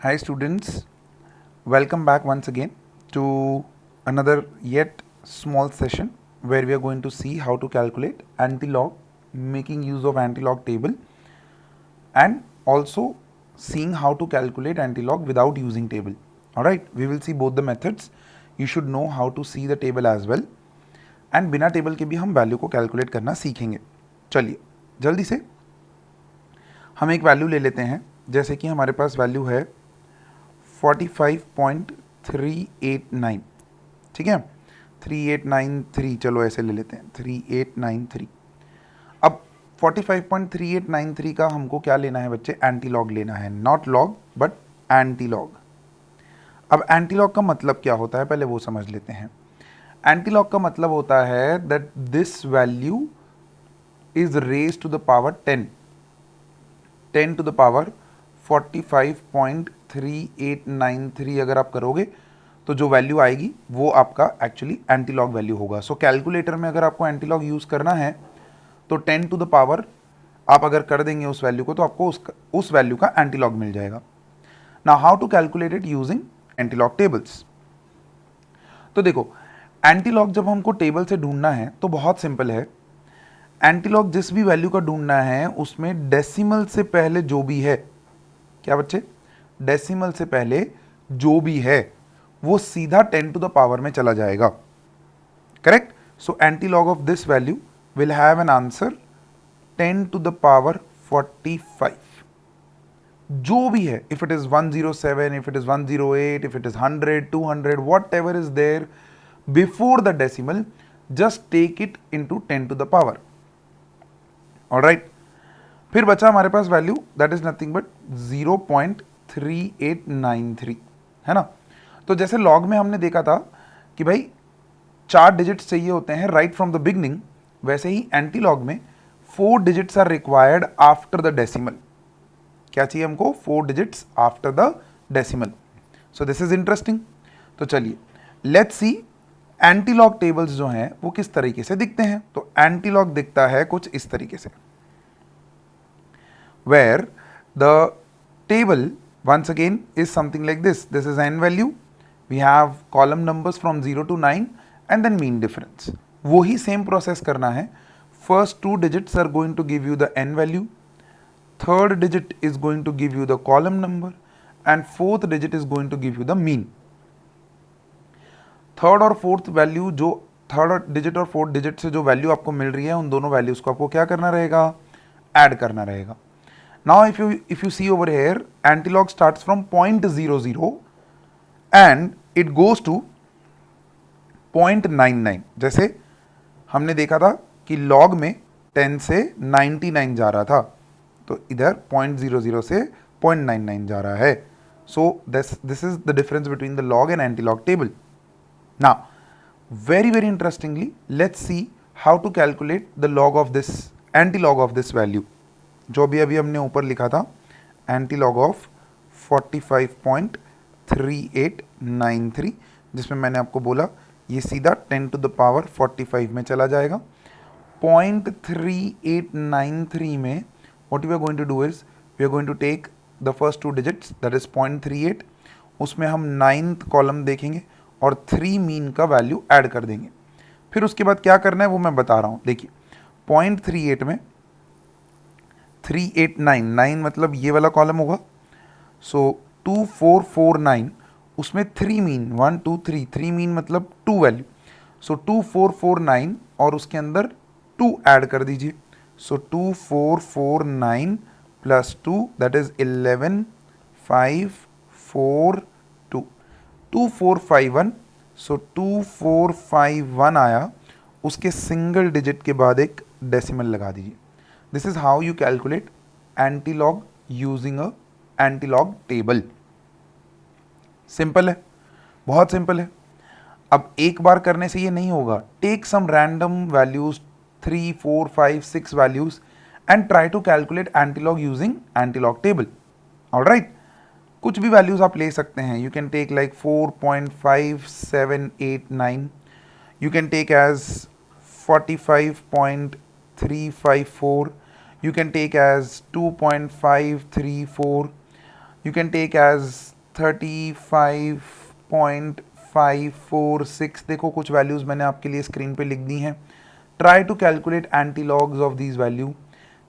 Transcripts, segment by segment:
Hi students, welcome back once again to another yet small session where we are going to see how to calculate anti-log, making use of anti-log table, and also seeing how to calculate anti-log without using table. Alright, we will see both the methods. You should know how to see the table as well, and बिना table के भी हम value को calculate करना सीखेंगे. चलिए जल्दी से हम एक वैल्यू ले लेते हैं. जैसे कि हमारे पास वैल्यू है 45.389. ठीक है, 3893, चलो ऐसे ले लेते हैं 3893. अब 45.3893 का हमको क्या लेना है बच्चे? एंटी लॉग लेना है, not log but anti log. अब एंटी लॉग का मतलब क्या होता है पहले वो समझ लेते हैं. एंटी लॉग का मतलब होता है that this value is raise to the power 10 to the power 45.3893 अगर आप करोगे तो जो वैल्यू आएगी वो आपका एक्चुअली एंटी लॉग वैल्यू होगा. सो कैलकुलेटर में अगर आपको एंटी लॉग यूज़ करना है तो 10 टू द पावर आप अगर कर देंगे उस वैल्यू को तो आपको उस वैल्यू का एंटी लॉग मिल जाएगा. Now how to calculate it using antilog tables. तो देखो, एंटी लॉग जब हमको टेबल से ढूंढना है तो बहुत सिंपल है. एंटी लॉग जिस भी वैल्यू का ढूंढना है उसमें डेसिमल से पहले जो भी है, क्या बच्चे, डेसिमल से पहले जो भी है वो सीधा 10 टू द पावर में चला जाएगा. Correct. So anti log of this value will have an answer 10 to the power 45. जो भी है, if it is 107, if it is 108, if it is 100, 200, whatever is there before the decimal, just take it into 10 to the power. Alright, फिर बचा हमारे पास value that is nothing but 0.3893, है ना. तो जैसे लॉग में हमने देखा था कि भाई 4 डिजिट्स चाहिए होते हैं राइट फ्रॉम द बिगनिंग, वैसे ही एंटी लॉग में 4 digits are required after the decimal. क्या चाहिए हमको? 4 digits after the decimal. So this is interesting. तो चलिए let's see antilog tables जो हैं वो किस तरीके से दिखते हैं. तो एंटी लॉग दिखता है कुछ इस तरीके से, where the table once again is something like this. This is n value. We have column numbers from 0 to 9 and then mean difference. वो ही same process करना है. First 2 digits are going to give you the n value. Third digit is going to give you the column number and fourth digit is going to give you the mean. Third और fourth value, जो third digit और fourth digit से जो value आपको मिल रही है उन दोनों वैल्यूज को आपको क्या करना रहेगा? ऐड करना रहेगा. Now if you see over here, antilog starts from 0.00 and it goes to 0.99. जैसे हमने देखा था कि log में 10 से 99 जा रहा था, तो इधर 0.00 से 0.99 जा रहा है. So this is the difference between the log and antilog table. Now very interestingly, let's see how to calculate the log of this antilog of this value. जो भी अभी हमने ऊपर लिखा था एंटी लॉग ऑफ 45.3893, जिसमें मैंने आपको बोला ये सीधा 10 टू द पावर 45 में चला जाएगा. 0.3893 में what we are going to do is we are going to take the first 2 digits that is 0.38, उसमें हम 9th कॉलम देखेंगे और 3 मीन का वैल्यू ऐड कर देंगे. फिर उसके बाद क्या करना है वो मैं बता रहा हूँ. देखिए 0.38 में 3899 मतलब ये वाला कॉलम होगा. सो 2449, उसमें 3 मीन 1 2 3, 3 मीन मतलब 2 वैल्यू. सो 2449 और उसके अंदर 2 ऐड कर दीजिए. सो 2449 प्लस 2 दैट इज 11542, 2451. सो 2451 आया, उसके सिंगल डिजिट के बाद एक डेसिमल लगा दीजिए. This is how you calculate antilog using a antilog table. Simple है, बहुत सिंपल है. अब एक बार करने से ये नहीं होगा. Take some random values 3 4 5 6 values and try to calculate antilog using antilog table. Alright, कुछ भी वैल्यूज आप ले सकते हैं. You can take like 4.5789, you can take as 45.354, you can take as 2.534, you can take as 35.546. देखो कुछ values मैंने आपके लिए स्क्रीन पे लिख दी हैं. Try to calculate antilogs of these value.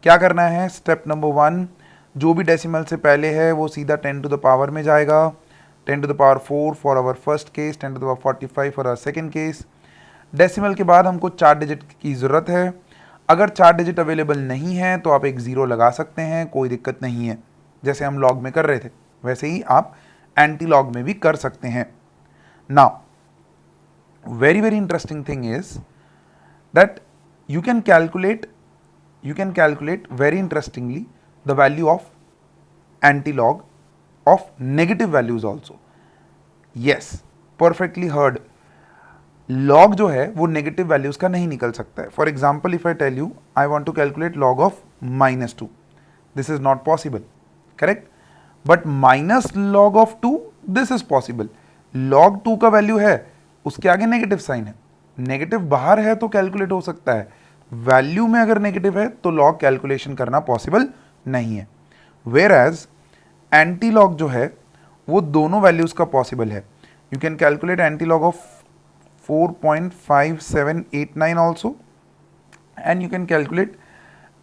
क्या करना है? स्टेप नंबर 1, जो भी डेसिमल से पहले है वो सीधा 10 टू द पावर में जाएगा. 10 to the power 4 for our first case, 10 to the power 45 for our second case. Decimal के बाद हमको 4 डिजिट की ज़रूरत है. अगर 4 डिजिट अवेलेबल नहीं है तो आप एक ज़ीरो लगा सकते हैं, कोई दिक्कत नहीं है. जैसे हम लॉग में कर रहे थे वैसे ही आप एंटी लॉग में भी कर सकते हैं. Now very very interesting thing is that you can calculate very interestingly the value of antilog of negative values also. Yes, perfectly heard. log जो है वो नेगेटिव वैल्यूज का नहीं निकल सकता है. For example if I tell you I want to calculate log of -2, this is not possible, correct. But -log of 2 this is possible. log 2 का value है, उसके आगे नेगेटिव साइन है. नेगेटिव बाहर है तो कैलकुलेट हो सकता है, वैल्यू में अगर नेगेटिव है तो लॉग कैलकुलेशन करना पॉसिबल नहीं है. वेयर एज एंटी लॉग जो है वो दोनों वैल्यूज का पॉसिबल है. You can calculate anti log of 4.5789 also and you can calculate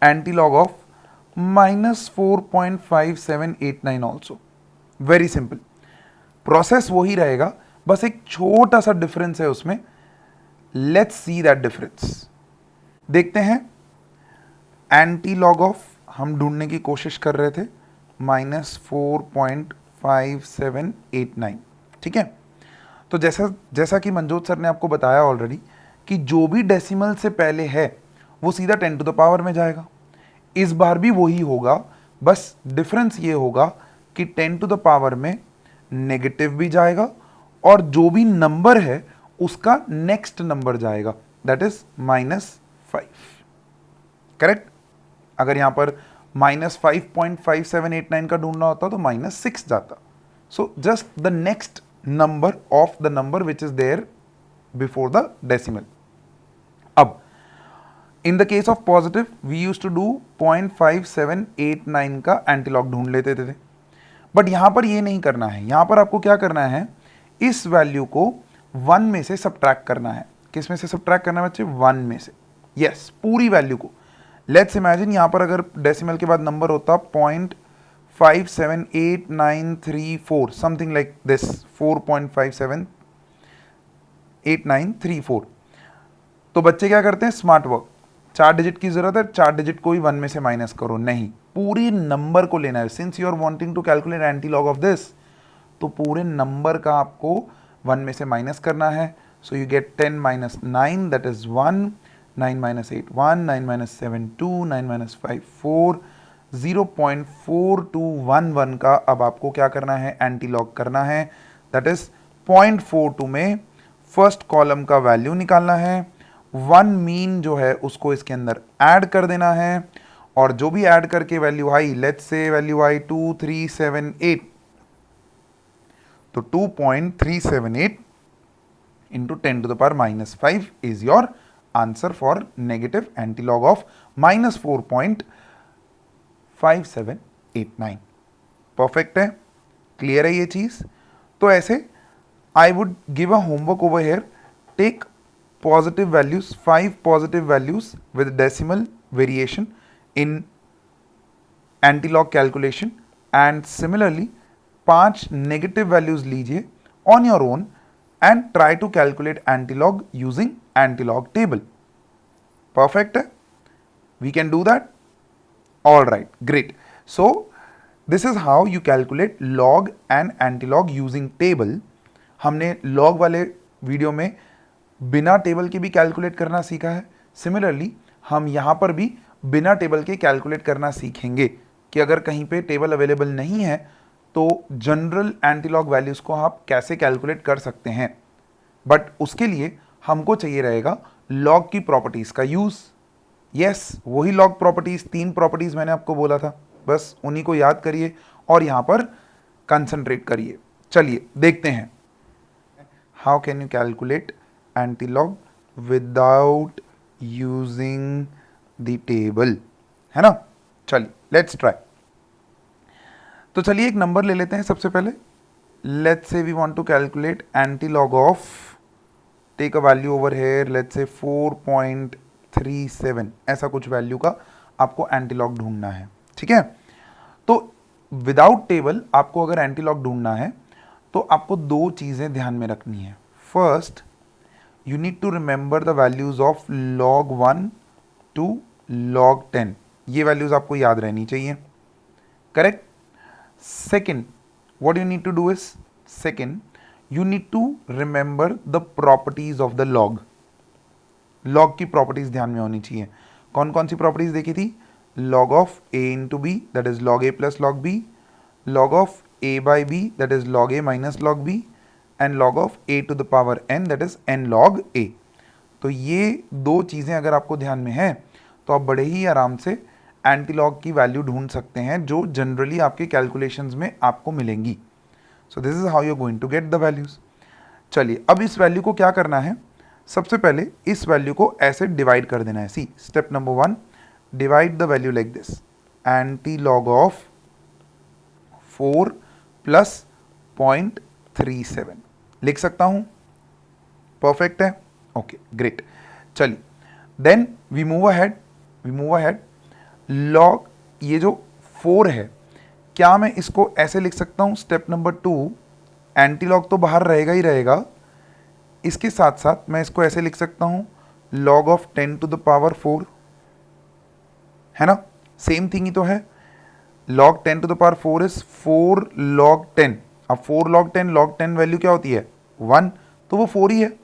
anti log of -4.5789 also. Very simple process वही रहेगा, बस एक छोटा सा डिफरेंस है उसमें. Let's see that difference. देखते हैं. एंटी लॉग ऑफ हम ढूंढने की कोशिश कर रहे थे -4.5789. ठीक है. तो जैसा कि मनजोत सर ने आपको बताया ऑलरेडी कि जो भी डेसिमल से पहले है वो सीधा 10 टू द पावर में जाएगा. इस बार भी वही होगा, बस डिफरेंस ये होगा कि 10 टू द पावर में नेगेटिव भी जाएगा और जो भी नंबर है उसका नेक्स्ट नंबर जाएगा, दैट इज -5. करेक्ट. अगर यहां पर -5.5789 का ढूंढना होता तो -6 जाता. So just the next number of the number which is there before the decimal. अब in the case of positive we use to do 0.5789 का एंटीलॉग ढूंढ लेते थे. बट यहां पर ये नहीं करना है. यहां पर आपको क्या करना है, इस वैल्यू को 1 में से सब्ट्रैक्ट करना है. किस में से सब्ट्रैक्ट करना है बच्चे? 1 में से. यस, पूरी वैल्यू को. लेट्स इमेजिन यहां पर अगर डेसिमल के बाद नंबर होता 0.578934 समथिंग लाइक दिस, 4.578934. तो बच्चे क्या करते हैं? Smart work. 4 डिजिट की जरूरत है, 4 डिजिट को ही 1 में से माइनस करो. नहीं, पूरी नंबर को लेना है. Since you are wanting to calculate anti log of this, तो पूरे नंबर का आपको 1 में से माइनस करना है. So you get 10 - 9 that is 1, 9 - 8 1, 9 - 7 2, 9 - 5 4, 0.4211 का अब आपको क्या करना है? एंटी लॉग करना है. दैट इज 0.42 में फर्स्ट कॉलम का वैल्यू निकालना है. 1 मीन जो है उसको इसके अंदर ऐड कर देना है और जो भी ऐड करके वैल्यू आई, लेट्स से वैल्यू आई 2378, तो 2.378 into 10 to the power -5 is your answer for negative antilog of -4.5789. Perfect है, क्लियर है ये चीज. तो ऐसे I would give a homework over here. Take positive values, 5 positive values with decimal variation in antilog calculation and similarly 5 negative values लीजिए on your own and try to calculate antilog using antilog table. Perfect है? We can do that? Alright, great. So this is how you calculate log and antilog using table. हमने log वाले video में बिना table के भी calculate करना सीखा है. सिमिलरली हम यहाँ पर भी बिना टेबल के कैलकुलेट करना सीखेंगे कि अगर कहीं पे टेबल अवेलेबल नहीं है तो जनरल एंटीलॉग वैल्यूज़ को आप कैसे कैलकुलेट कर सकते हैं. बट उसके लिए हमको चाहिए रहेगा लॉग की प्रॉपर्टीज़ का यूज़. यस, वही लॉग प्रॉपर्टीज़, 3 प्रॉपर्टीज़ मैंने आपको बोला था, बस उन्हीं को याद करिए और यहाँ पर कंसंट्रेट करिए. चलिए देखते हैं how can you calculate antilog without using the table, है ना. चलिए लेट्स ट्राई. तो तो चलिए एक नंबर ले लेते हैं सबसे पहले. Let's say we want to calculate antilog of, take a value over here, let's say 4.37, ऐसा कुछ वैल्यू का आपको एंटीलॉग ढूंढना है. ठीक है, तो विदाउट टेबल आपको अगर एंटीलॉग ढूंढना है तो आपको दो चीज़ें ध्यान में रखनी है. First, you need to remember the values of log 1 to log 10. ये वैल्यूज आपको याद रहनी चाहिए. Correct. Second, what you need to do is, second, you need to remember the properties of the log. log की properties ध्यान में होनी चाहिए. कौन कौन सी प्रॉपर्टीज देखी थी? log of a into b, that is log a plus log b, log of a by b, that is log a minus log b, and log of a to the power n, that is n log a. तो ये दो चीज़ें अगर आपको ध्यान में है तो आप बड़े ही आराम से एंटीलॉग की वैल्यू ढूंढ सकते हैं जो जनरली आपके कैलकुलेशंस में आपको मिलेंगी. So this is how you are going to get the values. चलिए अब इस वैल्यू को क्या करना है, सबसे पहले इस वैल्यू को ऐसे डिवाइड कर देना है. See step number 1, divide the value like this, antilog of 4 plus 0.37 लिख सकता हूं. परफेक्ट है. Okay great. चलिए then we move ahead. Log, ये जो 4 है, क्या मैं इसको ऐसे लिख सकता हूं? स्टेप नंबर 2, एंटीलॉग तो बाहर रहेगा ही रहेगा, इसके साथ साथ मैं इसको ऐसे लिख सकता हूं log of 10 to the power 4, है ना? सेम थिंग ही तो है. log 10 to the power 4 is 4 log 10. अब 4 log 10 वैल्यू क्या होती है? 1, तो वो 4 ही है.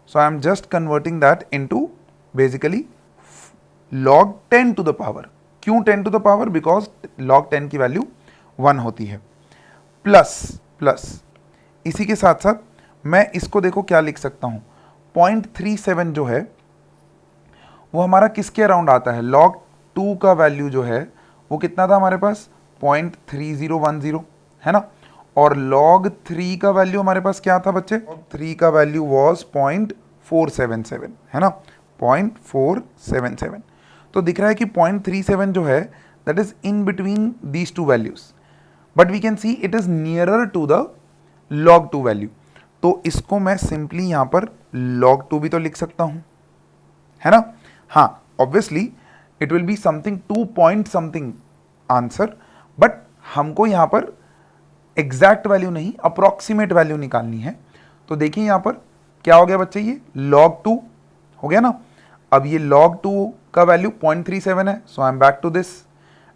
So I am just converting that into basically log 10 to the power. क्यों 10 to the power? Because log 10 की वैल्यू 1 होती है. प्लस इसी के साथ साथ मैं इसको देखो क्या लिख सकता हूं, 0.37 जो है वो हमारा किसके अराउंड आता है? log 2 का वैल्यू जो है वो कितना था हमारे पास? 0.3010, है ना? और log 3 का वैल्यू हमारे पास क्या था बच्चे? log 3 का वैल्यू वॉज 0.477, है ना? 0.477. तो दिख रहा है कि 0.37 जो है that is in between these two values, but we can see it is nearer to the log 2 value. तो इसको मैं सिंपली यहां पर log 2 भी तो लिख सकता हूं, है ना? हाँ, obviously it will be something 2 point something answer, but हमको यहां पर एग्जैक्ट वैल्यू नहीं, अप्रोक्सीमेट वैल्यू निकालनी है. तो देखिए यहां पर क्या हो गया बच्चे, ये log 2 हो गया ना. अब ये log 2 का वैल्यू 0.37 है, so I am back to this,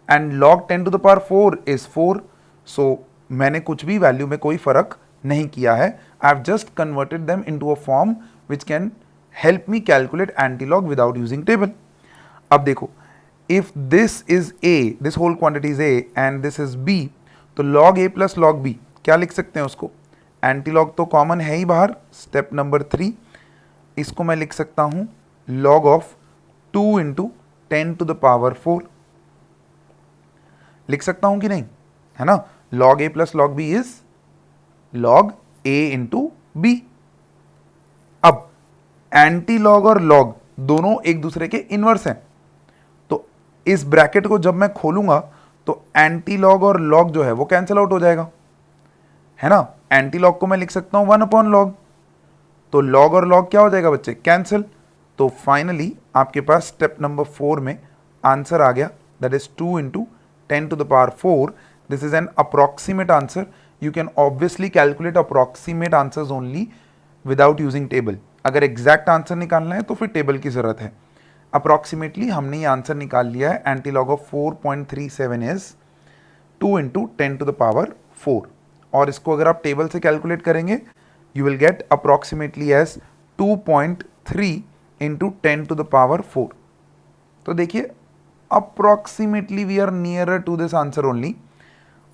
and log 10 to the power 4 is 4. So मैंने कुछ भी वैल्यू में कोई फर्क नहीं किया है. I have just converted them into a form which can help me calculate antilog without using table. अब देखो, if this is a, this whole quantity is a and this is b, तो log a plus log b क्या लिख सकते हैं उसको? Antilog तो common है ही बाहर. स्टेप नंबर 3, इसको मैं लिख सकता हूं log of 2 into 10 to the power 4. लिख सकता हूं कि नहीं, है ना? log a plus log b is log a into b. अब एंटीलॉग और log दोनों एक दूसरे के इनवर्स हैं, तो इस ब्रैकेट को जब मैं खोलूंगा तो एंटीलॉग और log जो है वो कैंसिल आउट हो जाएगा, है ना? एंटीलॉग को मैं लिख सकता हूं 1/log, तो log और log क्या हो जाएगा बच्चे? कैंसिल. तो फाइनली आपके पास स्टेप नंबर 4 में आंसर आ गया, that is 2 into 10 to the power 4. This is an approximate answer. You can obviously calculate approximate answers only without using table. अगर एग्जैक्ट आंसर निकालना है तो फिर टेबल की जरूरत है. अप्रोक्सीमेटली हमने ये आंसर निकाल लिया है. Antilog of 4.37 is 2 into 10 to the power 4. और इसको अगर आप टेबल से कैलकुलेट करेंगे you will get approximately as 2.3 into 10 to the power 4. तो देखिए approximately we are nearer to this answer only.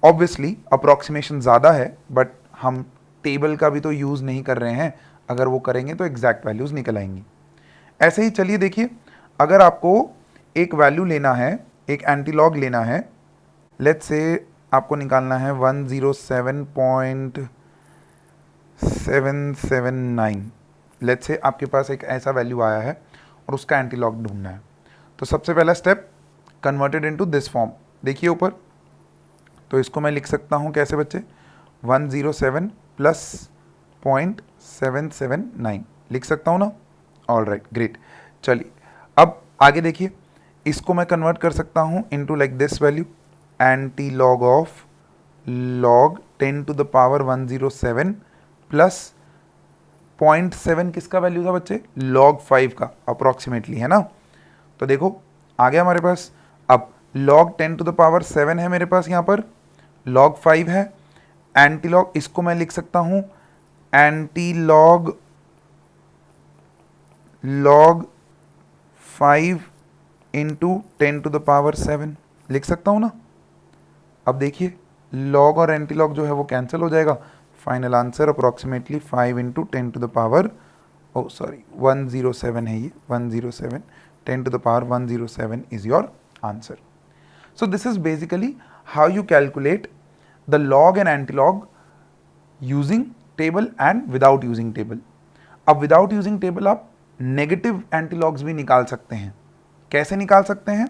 Obviously approximation ज़्यादा है, बट हम टेबल का भी तो यूज़ नहीं कर रहे हैं. अगर वो करेंगे तो एग्जैक्ट वैल्यूज़ निकल आएंगी. ऐसे ही चलिए देखिए, अगर आपको एक वैल्यू लेना है, एक एंटीलॉग लेना है, लेट्स से आपको निकालना है 107.779. लेट्स से आपके पास एक ऐसा वैल्यू आया है और उसका एंटीलॉग ढूंढना है. तो सबसे पहला step, converted into this form. देखिए ऊपर तो इसको मैं लिख सकता हूँ कैसे बच्चे, 107 प्लस 0.779 लिख सकता हूँ ना। All right, great. चलिए अब आगे देखिए, इसको मैं कन्वर्ट कर सकता हूँ into like this value, anti log of log 10 to the power 107 plus 0.7 किसका वैल्यू था बच्चे, log 5 का अप्रोक्सीमेटली, है ना। तो देखो आ गया हमारे पास। अब log 10 टू द पावर 7 है मेरे पास, यहाँ पर log 5 है, एंटी लॉग इसको मैं लिख सकता हूँ antilog log 5 into 10 to the power 7 लिख सकता हूँ ना। अब देखिए log और एंटी लॉग जो है वो कैंसिल हो जाएगा। Final answer approximately 5 into 10 to the power 107 है ये, 107, 10 to the power 107 is your answer. So this is basically how you calculate the log and anti-log using table and without using table. अब without using table आप negative antilogs भी निकाल सकते हैं। कैसे निकाल सकते हैं,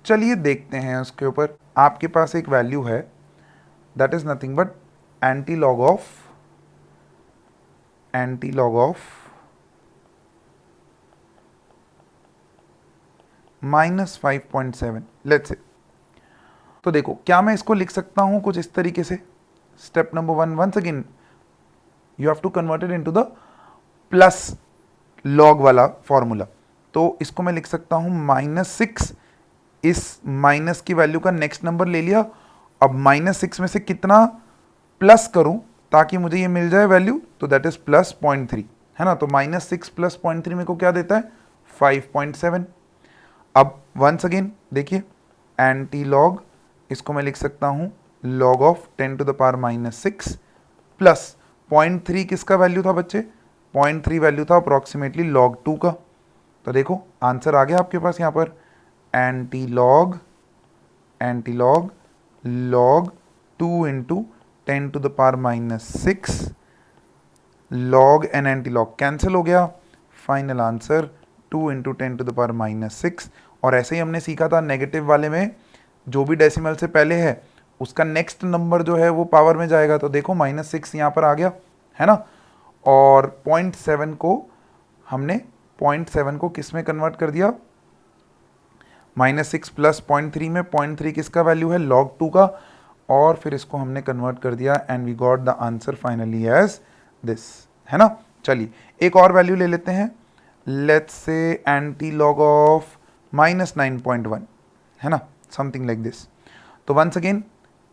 चलिए देखते हैं उसके ऊपर। आपके पास एक वैल्यू है that is nothing but antilog of -5.7 let's say. तो देखो क्या मैं इसको लिख सकता हूं कुछ इस तरीके से। Step number 1, once again you have to convert it into the plus log वाला फॉर्मूला। तो इसको मैं लिख सकता हूं -6, इस माइनस की वैल्यू का नेक्स्ट नंबर ले लिया। अब -6 में से कितना प्लस करूं ताकि मुझे ये मिल जाए वैल्यू, तो दैट इज प्लस 0.3, है ना। तो -6 प्लस 0.3 मेरे को क्या देता है, 5.7। अब वंस अगेन देखिए एंटी लॉग, इसको मैं लिख सकता हूं log of 10 to the power -6 plus 0.3 किसका वैल्यू था बच्चे, 0.3 वैल्यू था अप्रोक्सीमेटली log 2 का। तो देखो आंसर आ गया आपके पास यहाँ पर, antilog log 2 into 10 to the power -6, log and antilog cancel हो गया। Final answer 2 into 10 to the power -6। और ऐसे ही हमने सीखा था नेगेटिव वाले में, जो भी डेसिमल से पहले है उसका नेक्स्ट नंबर जो है वो पावर में जाएगा। तो देखो -6 यहाँ पर आ गया, है ना। और 0.7 को हमने 0.7 को किस में कन्वर्ट कर दिया, -6 प्लस 0.3 में 0.3 किसका वैल्यू है, log 2 का। और फिर इसको हमने कन्वर्ट कर दिया and we got the answer finally as this, है ना। चलिए एक और वैल्यू ले लेते हैं, let's say anti log of -9.1, है ना, समथिंग लाइक दिस। तो once again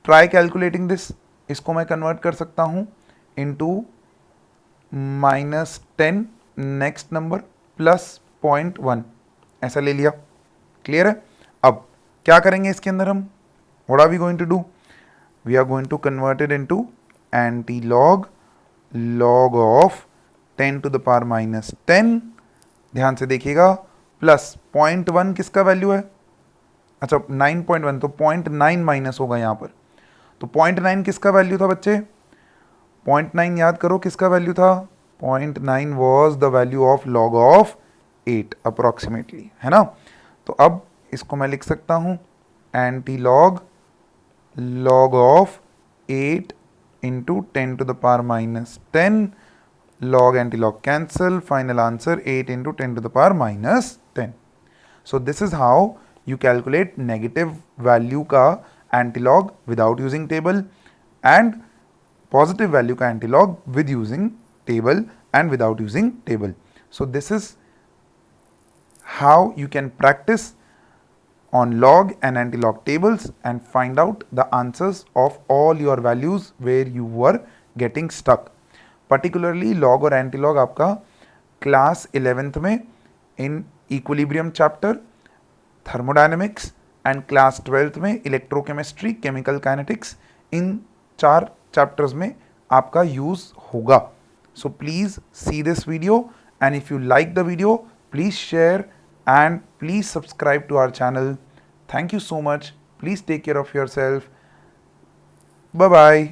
try calculating this, इसको मैं कन्वर्ट कर सकता हूँ इनटू -10 नेक्स्ट नंबर प्लस 0.1, ऐसा ले लिया। क्लियर है। अब क्या करेंगे इसके अंदर हम, what are we going to do, we are going to convert it into anti log of 10 to the power -10, ध्यान से देखिएगा, प्लस 0.1 किसका वैल्यू है, अच्छा 9.1, तो 0.9 माइनस होगा यहाँ पर। तो 0.9 किसका वैल्यू था बच्चे, 0.9 याद करो किसका वैल्यू था, 0.9 was the value of log of 8 approximately, है ना। तो अब इसको मैं लिख सकता हूँ anti log of 8 into 10 to the power -10, log antilog cancel, final answer 8 into 10 to the power -10। So this is how you calculate negative value का antilog without using table and positive value का antilog with using table and without using table. So this is how you can practice on log and antilog tables and find out the answers of all your values where you were getting stuck. Particularly log और antilog आपका class 11th में in equilibrium chapter, thermodynamics and class 12th में electrochemistry, chemical kinetics, इन 4 chapters में आपका use होगा। So please see this video and if you like the video please share and please subscribe to our channel. Thank you so much, please take care of yourself, bye bye.